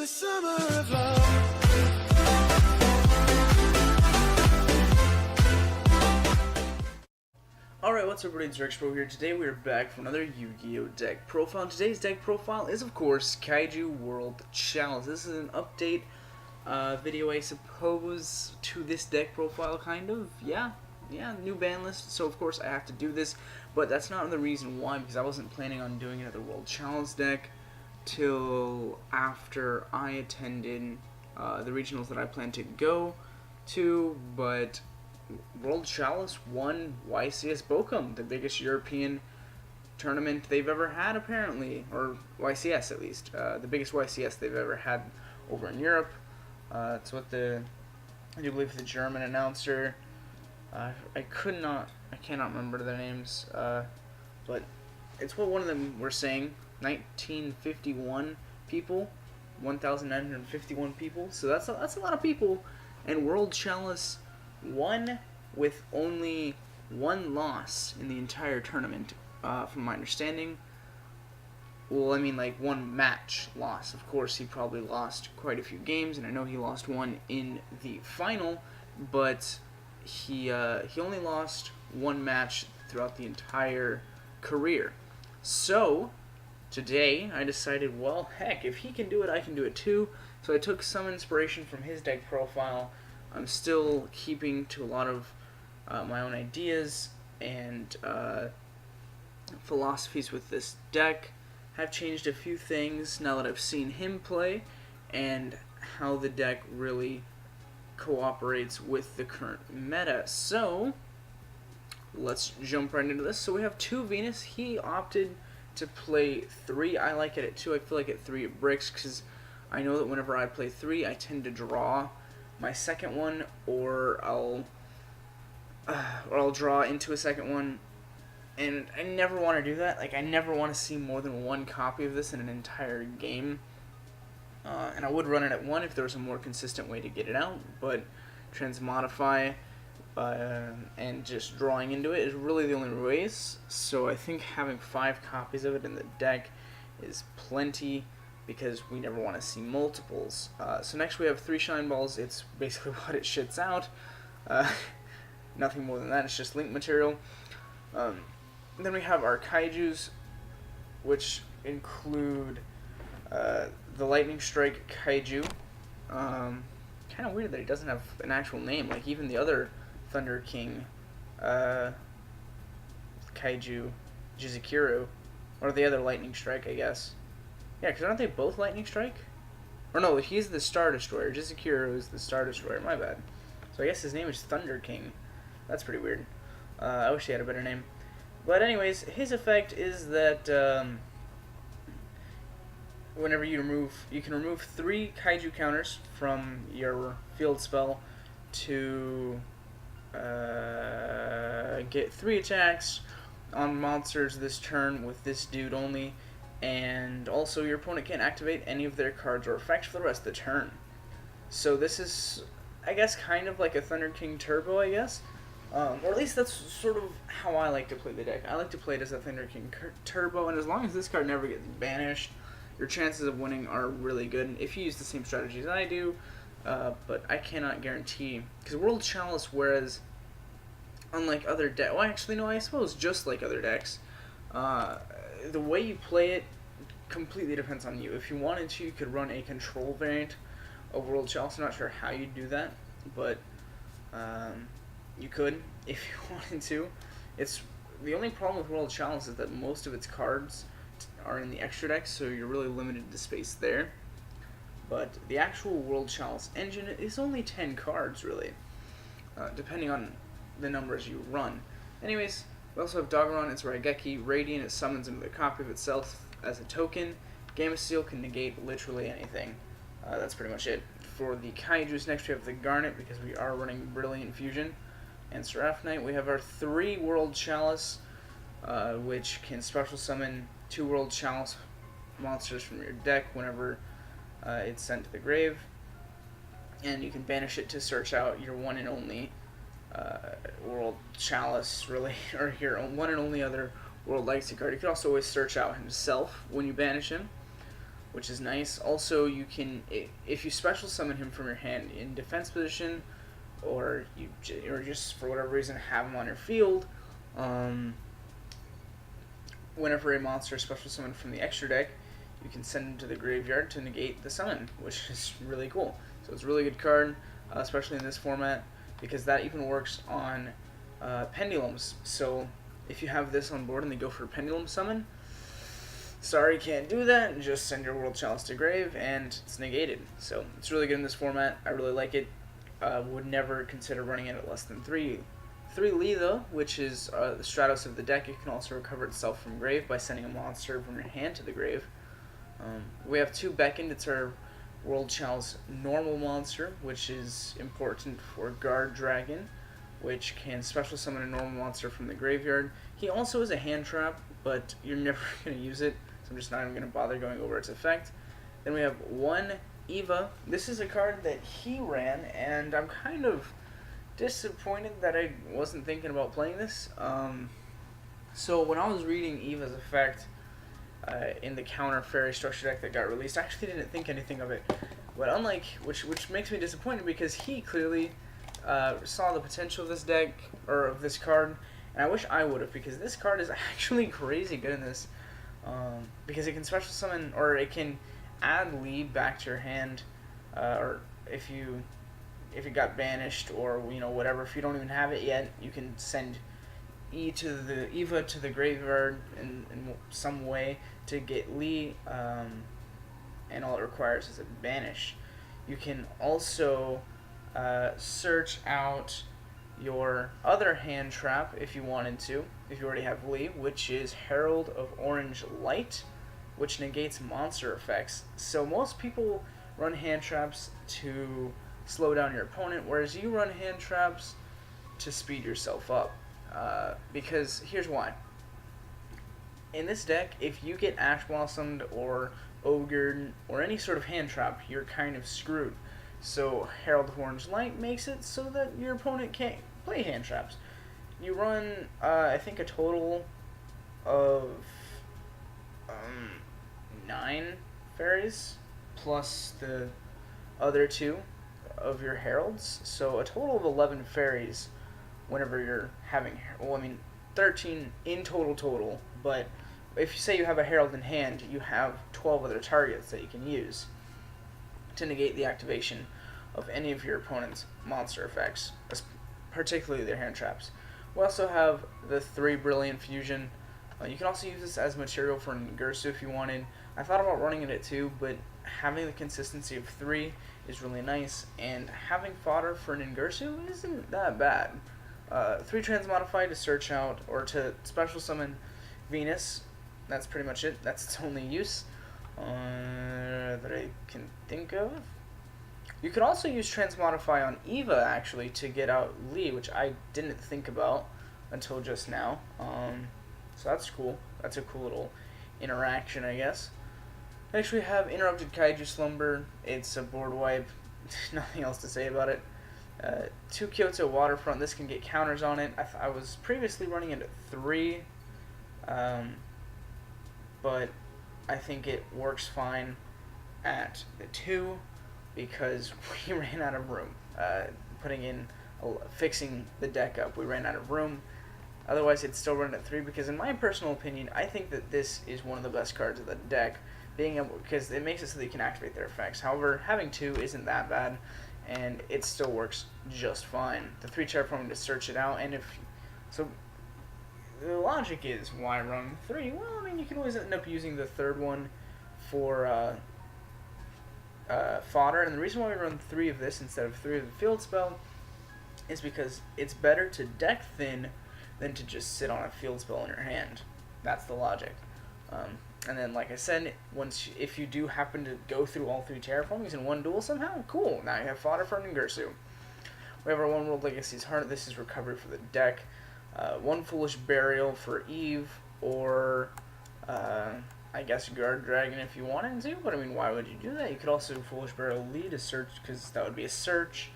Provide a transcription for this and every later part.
the summer of love. Alright, what's up, everybody? It's Rexbro here. Today we are back for another Yu-Gi-Oh! Deck profile. Today's deck profile is, of course, Kaiju World Chalice. This is an update video, I suppose, to this deck profile, kind of. Yeah, new ban list, so of course I have to do this, but that's not the reason why, because I wasn't planning on doing another World Chalice deck till after I attended the regionals that I planned to go to, but World Chalice won YCS Bochum, the biggest European tournament they've ever had, apparently, or YCS at least, the biggest YCS they've ever had over in Europe. It's what I do believe the German announcer, I cannot remember their names, but it's what one of them were saying, 1951 people, 1,951 people, so that's a lot of people, and World Chalice won with only one loss in the entire tournament, from my understanding. Well, I mean, like, one match loss. Of course, he probably lost quite a few games, and I know he lost one in the final, but he only lost one match throughout the entire career. So, today, I decided, well, heck, if he can do it, I can do it too. So I took some inspiration from his deck profile. I'm still keeping to a lot of my own ideas and philosophies with this deck. Have changed a few things now that I've seen him play and how the deck really cooperates with the current meta. So let's jump right into this. So we have 2 Venus. He opted to play 3. I like it at 2. I feel like at 3 it bricks because I know that whenever I play 3 I tend to draw my second one, or I'll draw into a second one, and I never want to do that. Like, I never want to see more than one copy of this in an entire game, and I would run it at 1 if there was a more consistent way to get it out, but transmodify and just drawing into it is really the only ways, so I think having 5 copies of it in the deck is plenty, because we never want to see multiples. So next we have 3 Shine Balls. It's basically what it shits out. Nothing more than that. It's just link material. Then we have our Kaijus, which include the Lightning Strike Kaiju. Kind of weird that he doesn't have an actual name. Like, even the other Thunder King Kaiju, Jizukiru, or the other Lightning Strike, I guess. Yeah, because aren't they both Lightning Strike? Or no, he's the Star Destroyer. Jizukiru is the Star Destroyer. My bad. So I guess his name is Thunder King. That's pretty weird. I wish he had a better name. But anyways, his effect is that whenever you can remove 3 Kaiju counters from your field spell to get 3 attacks on monsters this turn with this dude only. And also, your opponent can't activate any of their cards or effects for the rest of the turn. So this is, I guess, kind of like a Thunder King Turbo, I guess. Or at least that's sort of how I like to play the deck. I like to play it as a Thunder King Turbo, and as long as this card never gets banished, your chances of winning are really good if you use the same strategies I do, but I cannot guarantee. Because World Chalice, whereas, unlike other decks, well, actually, no, I suppose just like other decks, the way you play it completely depends on you. If you wanted to, you could run a control variant of World Chalice. I'm not sure how you'd do that, but you could if you wanted to. It's the only problem with World Chalice is that most of its cards are in the extra deck, so you're really limited to space there. But the actual World Chalice engine is only 10 cards, really, depending on the numbers you run. Anyways, we also have Doggeron. It's Raigeki. Radiant. It summons another copy of itself as a token. Gamma Seal can negate literally anything. That's pretty much it. For the Kaijus, next we have the Garnet, because we are running Brilliant Fusion. And Seraph Knight. We have our 3 World Chalice, which can special summon 2 World Chalice monsters from your deck whenever it's sent to the grave. And you can banish it to search out your one and only World Chalice, really, or your one and only other World Legacy card. You can also always search out himself when you banish him. which is nice. Also, you can, if you special summon him from your hand in defense position, or or just for whatever reason have him on your field, whenever a monster is special summoned from the extra deck, you can send him to the graveyard to negate the summon, which is really cool. So it's a really good card, especially in this format, because that even works on pendulums. So if you have this on board and they go for a pendulum summon, sorry, can't do that. Just send your World Chalice to grave and it's negated. So it's really good in this format. I really like it. Would never consider running it at less than 3 Li though, which is the Stratos of the deck. It can also recover itself from grave by sending a monster from your hand to the grave. We have 2 Beckoned. It's our World Chalice normal monster, which is important for Guard Dragon, which can special summon a normal monster from the graveyard. He also is a hand trap, but you're never going to use it, so I'm just not even going to bother going over its effect. Then we have 1 Eva. This is a card that he ran, and I'm kind of disappointed that I wasn't thinking about playing this. So when I was reading Eva's effect in the counter fairy structure deck that got released, I actually didn't think anything of it. But unlike, which makes me disappointed because he clearly saw the potential of this deck, or of this card, and I wish I would have, because this card is actually crazy good in this, because it can special summon, or it can add Li back to your hand, or if it got banished, or whatever, if you don't even have it yet, you can send Eva to the graveyard in some way to get Li, and all it requires is a banish. You can also search out your other hand trap if you wanted to, if you already have Li, which is Herald of Orange Light, which negates monster effects. So most people run hand traps to slow down your opponent, whereas you run hand traps to speed yourself up. Because here's why. In this deck, if you get Ash Blossomed or Ogred or any sort of hand trap, you're kind of screwed. So Herald of Orange Light makes it so that your opponent can't play hand traps. You run, I think, a total of 9 fairies plus the other 2 of your heralds. So a total of 11 fairies whenever you're having, 13 in total, but if you say you have a herald in hand, you have 12 other targets that you can use to negate the activation of any of your opponent's monster effects, particularly their hand traps. We also have the 3 Brilliant Fusion. You can also use this as material for Ningirsu if you wanted. I thought about running it at 2, but having the consistency of 3 is really nice, and having fodder for Ningirsu isn't that bad. 3 transmodify to search out, or to special summon Venus. That's pretty much it. That's its only use that I can think of. You could also use transmodify on Eva, actually, to get out Li, which I didn't think about until just now. So that's cool. That's a cool little interaction, I guess. Next we have Interrupted Kaiju Slumber. It's a board wipe. Nothing else to say about it. 2 Kyoto Waterfront. This can get counters on it. I was previously running it at 3, but I think it works fine at the 2 because we ran out of room. Fixing the deck up, we ran out of room. Otherwise, it'd still run at 3 because, in my personal opinion, I think that this is one of the best cards of the deck, because it makes it so that you can activate their effects. However, having 2 isn't that bad, and it still works just fine. The 3 terraforming to search it out, and so the logic is, why run 3? Well, you can always end up using the 3rd one for fodder, and the reason why we run 3 of this instead of 3 of the field spell is because it's better to deck thin than to just sit on a field spell in your hand. That's the logic. And then, like I said, if you do happen to go through all 3 terraformings in one duel somehow, cool. Now you have fodder for Ningirsu. We have our 1 World Legacy's Heart. This is recovery for the deck. 1 Foolish Burial for Eve, or I guess Guard Dragon if you wanted to. But why would you do that? You could also Foolish Burial lead a search, because that would be a search.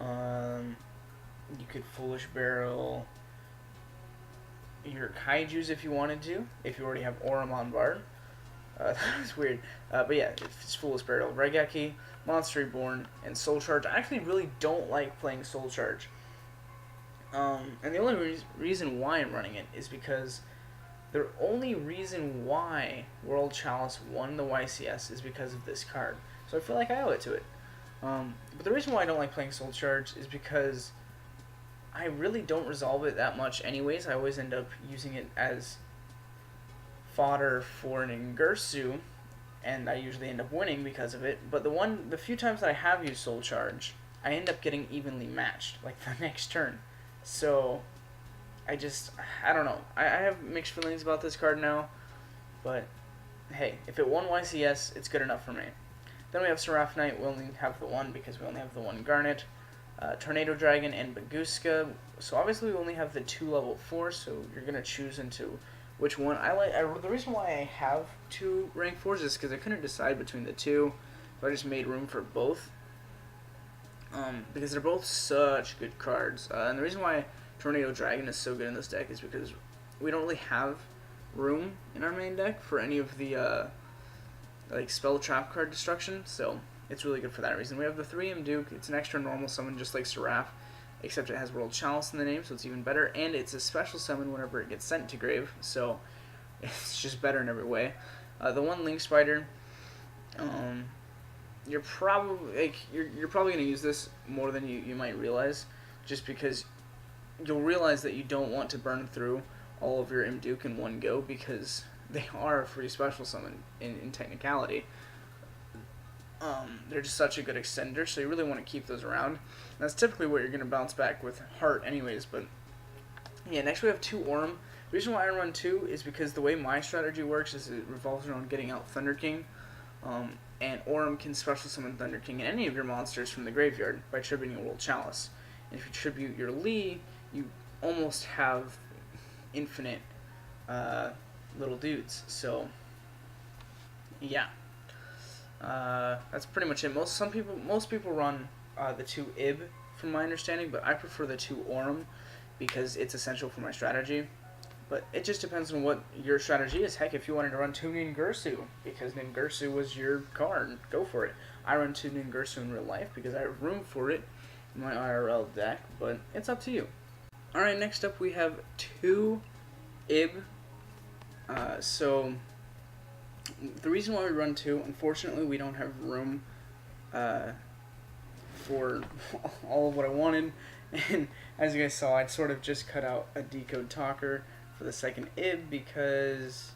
You could Foolish Burial your Kaijus if you wanted to, if you already have Aurum on Bard. That was weird. But yeah, it's Fool's Burial, Raigeki, Monster Reborn, and Soul Charge. I actually really don't like playing Soul Charge. And the only reason why I'm running it is because the only reason why World Chalice won the YCS is because of this card. So I feel like I owe it to it. But the reason why I don't like playing Soul Charge is because I really don't resolve it that much anyways. I always end up using it as fodder for an Ngursu, and I usually end up winning because of it. But the few times that I have used Soul Charge, I end up getting evenly matched, like the next turn. So I don't know. I have mixed feelings about this card now, but hey, if it won YCS, it's good enough for me. Then we have Seraph Knight. We only have the one because we only have the one Garnet. Tornado Dragon and Baguska. So obviously we only have the 2 level 4, so you're going to choose into which one. The reason why I have 2 rank 4s is because I couldn't decide between the 2, so I just made room for both. Because they're both such good cards. And the reason why Tornado Dragon is so good in this deck is because we don't really have room in our main deck for any of the like spell trap card destruction, so it's really good for that reason. We have the 3M Duke. It's an extra normal summon just like Seraph, except it has World Chalice in the name, so it's even better, and it's a special summon whenever it gets sent to grave, so it's just better in every way. The one Link Spider, you're probably going to use this more than you might realize, just because you'll realize that you don't want to burn through all of your Imduke in one go, because they are a free special summon in technicality. They're just such a good extender, so you really want to keep those around. And that's typically what you're going to bounce back with Heart anyways, but yeah, next we have 2 Aurum. The reason why I run 2 is because the way my strategy works is it revolves around getting out Thunder King, and Aurum can special summon Thunder King and any of your monsters from the graveyard by tributing a World Chalice. And if you tribute your Lee, you almost have infinite little dudes. So yeah, that's pretty much it. Most people run the 2 Ib from my understanding, but I prefer the 2 Aurum because it's essential for my strategy. But it just depends on what your strategy is. Heck, if you wanted to run 2 Ningirsu because Ningirsu was your card, go for it. I run 2 Ningirsu in real life because I have room for it in my IRL deck, but it's up to you. Alright, next up we have 2 Ib. So the reason why we run 2, unfortunately we don't have room for all of what I wanted, and as you guys saw, I sort of just cut out a Decode Talker for the second Ib because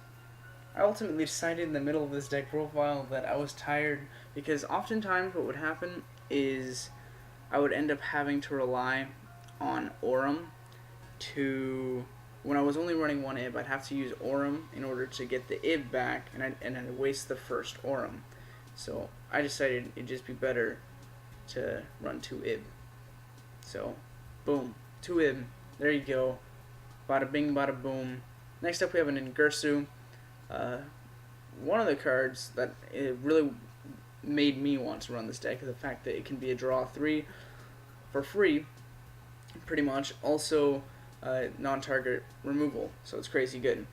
I ultimately decided in the middle of this deck profile that I was tired, because oftentimes what would happen is I would end up having to rely on Aurum to, when I was only running 1 Ib, I'd have to use Aurum in order to get the Ib back, and I'd waste the first Aurum. So I decided it'd just be better to run 2 Ib. So, boom, 2 Ib, there you go. Bada bing, bada boom. Next up we have an Ngursu. One of the cards that it really made me want to run this deck is the fact that it can be a draw 3 for free, pretty much. Also, non-target removal, so it's crazy good.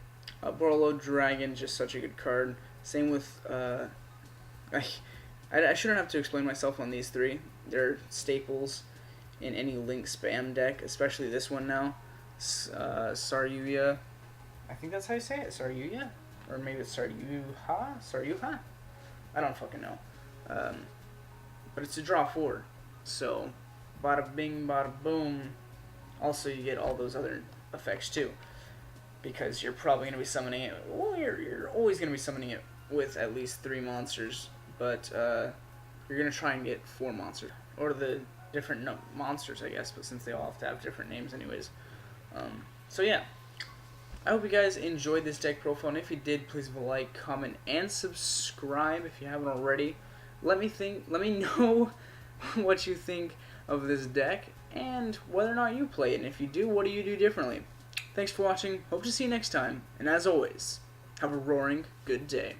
Borolo Dragon, just such a good card. Same with, I shouldn't have to explain myself on these 3. They're staples in any Link spam deck, especially this one now. Saryuya, I think that's how you say it, Saryuya? Or maybe it's Saryuha? I don't fucking know. But it's a draw 4, so bada bing, bada boom. Also, you get all those other effects too, because you're probably going to be summoning it. Well, you're always going to be summoning it with at least 3 monsters, but you're going to try and get 4 monsters, or the different monsters, I guess, but since they all have to have different names anyways. So yeah, I hope you guys enjoyed this deck profile, and if you did, please leave a like, comment, and subscribe if you haven't already. Let me know what you think of this deck, and whether or not you play it, and if you do, what do you do differently? Thanks for watching, hope to see you next time, and as always, have a roaring good day.